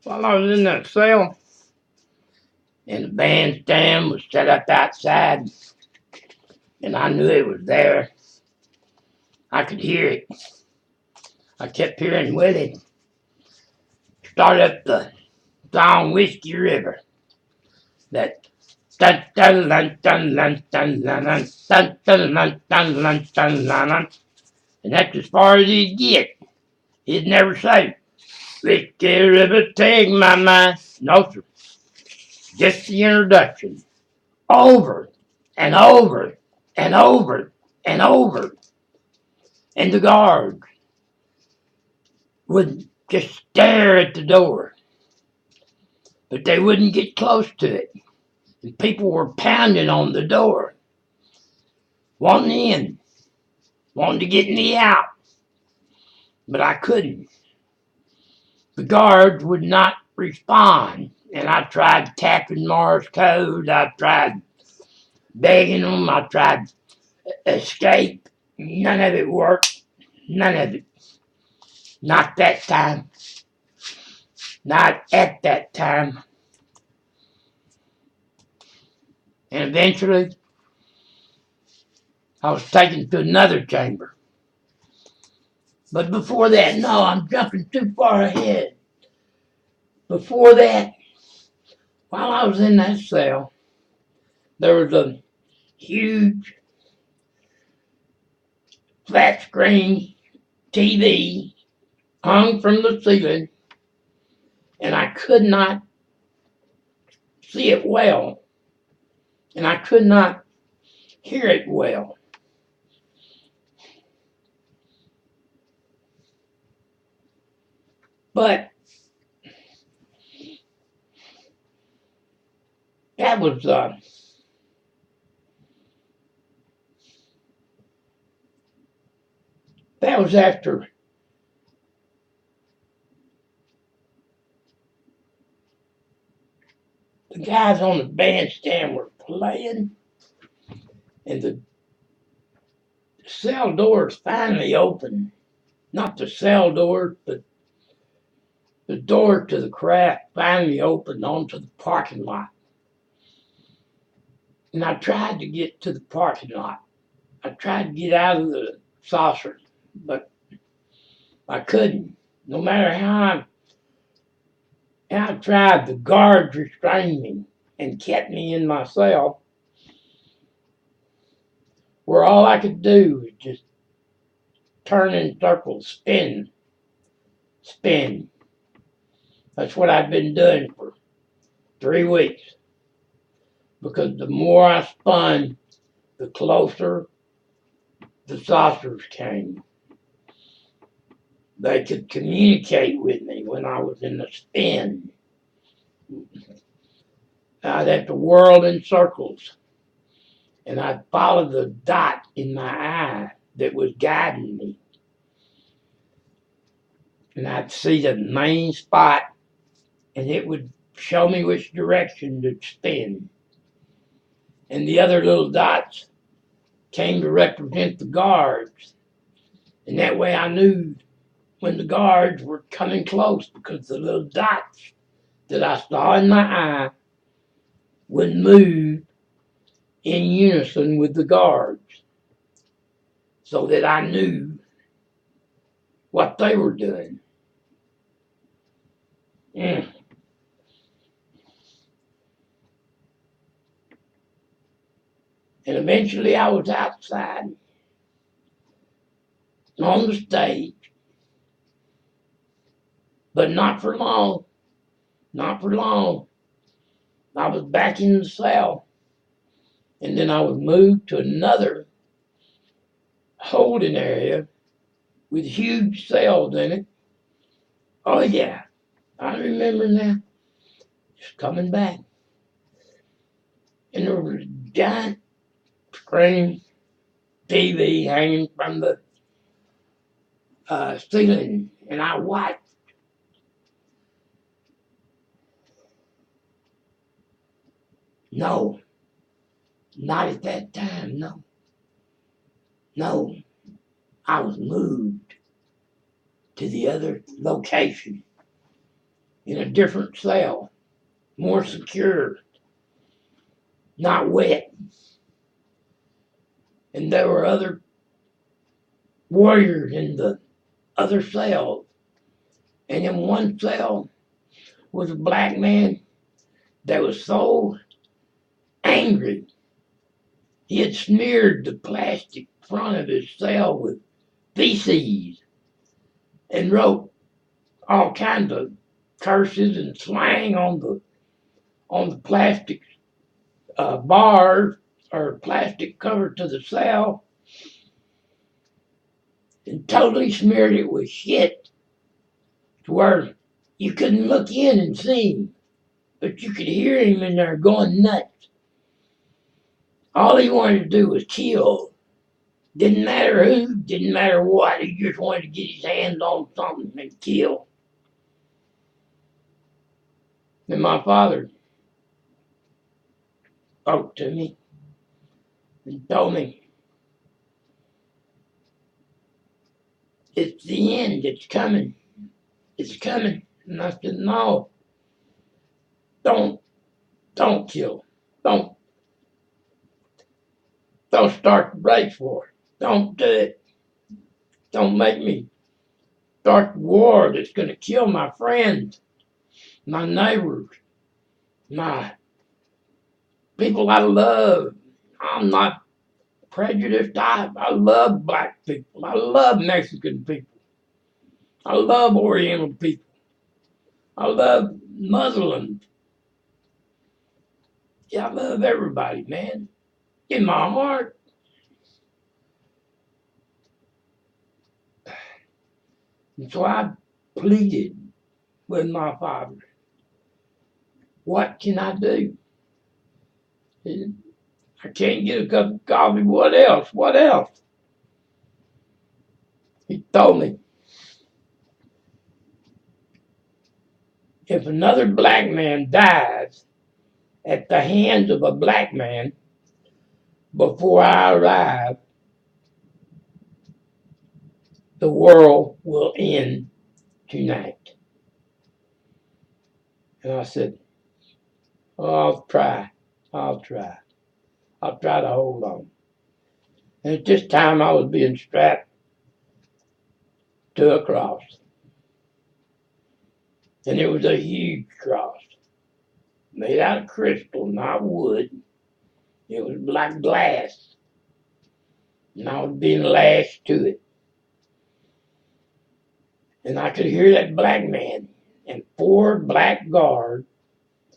While I was in that cell, and the bandstand was set up outside, and I knew it was there. I could hear it. I kept hearing Willie start up the song Whiskey River. That dun dun dun dun dun dun dun dun dun dun dun dun dun dun, and that's as far as he'd get. He'd never say, Whiskey River, take my mind. No, sir. Just the introduction. Over and over and over and over. And the guards would just stare at the door, but they wouldn't get close to it. And people were pounding on the door, wanting in, wanting to get me out, but I couldn't. The guards would not respond, and I tried tapping Morse code. I tried begging them. I tried escape. None of it worked. None of it. Not that time. Not at that time. And eventually, I was taken to another chamber. But before that, no, I'm jumping too far ahead. Before that, while I was in that cell, there was a huge flat screen TV hung from the ceiling, and I could not see it well, and I could not hear it well. But that was after the guys on the bandstand were playing, and the cell doors finally opened. Not the cell doors, but the door to the craft finally opened onto the parking lot. And I tried to get to the parking lot. I tried to get out of the saucer, but I couldn't. No matter how I tried, the guards restrained me and kept me in my cell, where all I could do was just turn in circles, spin, spin. That's what I'd been doing for 3 weeks. Because the more I spun, the closer the saucers came. They could communicate with me when I was in the spin. I'd have to whirl in circles, and I'd follow the dot in my eye that was guiding me. And I'd see the main spot, and it would show me which direction to spin. And the other little dots came to represent the guards. And that way I knew when the guards were coming close, because the little dots that I saw in my eye would move in unison with the guards, so that I knew what they were doing. And eventually I was outside on the stage, but not for long. Not for long. I was back in the cell, and then I was moved to another holding area with huge cells in it. Oh yeah, I remember now. Just coming back. And there was a giant screen TV hanging from the ceiling, and I watched. No, not at that time, no. No, I was moved to the other location. in a different cell, more secure, not wet. And there were other warriors in the other cells. And in one cell was a black man that was so angry. He had smeared the plastic front of his cell with feces and wrote all kinds of curses and slang on the plastic bars or plastic cover to the cell, and totally smeared it with shit to where you couldn't look in and see him, but you could hear him in there going nuts. All he wanted to do was kill. Didn't matter who, didn't matter what. He just wanted to get his hands on something and kill. And my father spoke to me and told me, it's the end, it's coming, it's coming. And I said, no, don't kill. Don't start the race war. Don't do it. Don't make me start the war that's going to kill my friends, my neighbors, my people I love. I'm not prejudiced. I love black people. I love Mexican people. I love Oriental people. I love Muslims. Yeah, I love everybody, man. In my heart. And so I pleaded with my father. What can I do? I can't get a cup of coffee. What else? What else? He told me, if another black man dies at the hands of a black man before I arrive, the world will end tonight. And I said, oh, I'll try. I'll try to hold on. And at this time, I was being strapped to a cross. And it was a huge cross, made out of crystal, not wood. It was like glass. And I was being lashed to it. And I could hear that black man and 4 black guards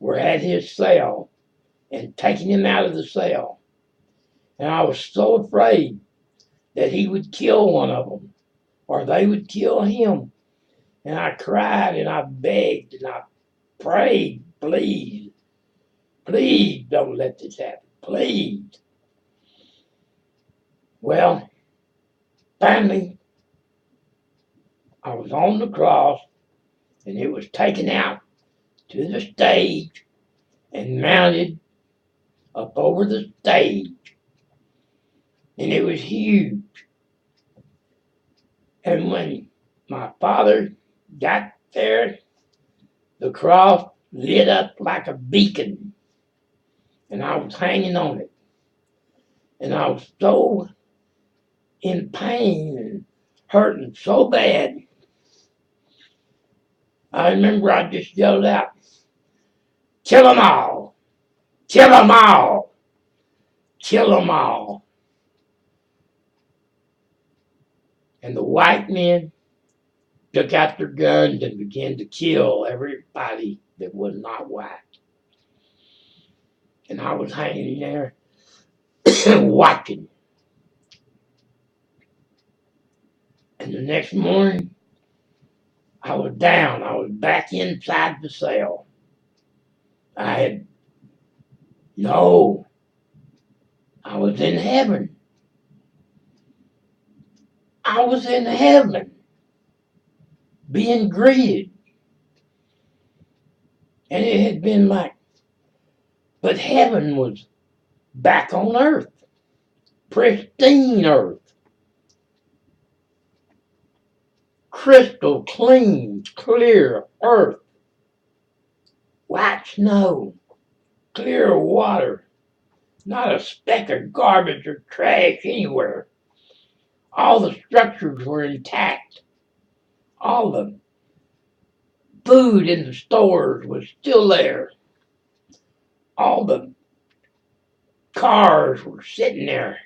were at his cell and taking him out of the cell. And I was so afraid that he would kill one of them or they would kill him. And I cried and I begged and I prayed, please, please don't let this happen. Please. Well, finally, I was on the cross and it was taken out to the stage and mounted up over the stage. And it was huge. And when my father got there, the cross lit up like a beacon. And I was hanging on it. And I was so in pain and hurting so bad. I remember I just yelled out, kill them all, kill them all, kill them all. And the white men took out their guns and began to kill everybody that was not white. And I was hanging there watching. And the next morning, I was down. I was back inside the cell. I was in heaven. I was in heaven being greeted. And it had been but heaven was back on earth. Pristine earth. Crystal clean, clear earth. white snow, clear water, not a speck of garbage or trash anywhere. All the structures were intact. All the food in the stores was still there. All the cars were sitting there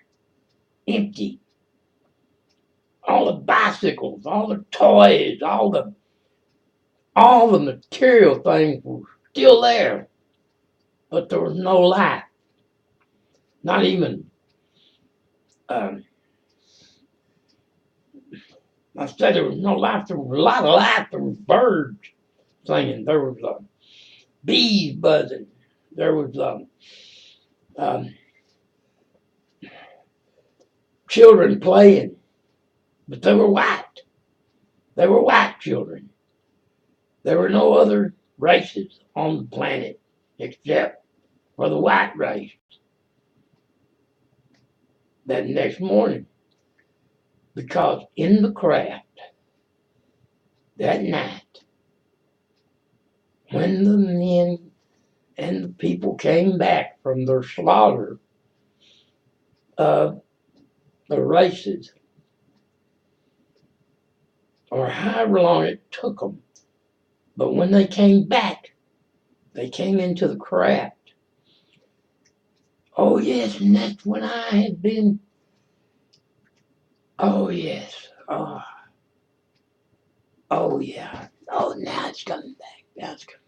empty. All the bicycles, all the toys, all the material things were still there. But there was no life. Not even I said there was no life. There was a lot of life. There was birds singing. There was bees buzzing. There was um, children playing, but they were white. They were white children. There were no other races on the planet except for the white race. That next morning, because in the craft that night, when the men and the people came back from their slaughter of the races, or however long it took them, but when they came back, they came into the craft. Oh yes, and that's when I had been. Oh yes. Oh yeah. Oh, now it's coming back. Now it's coming.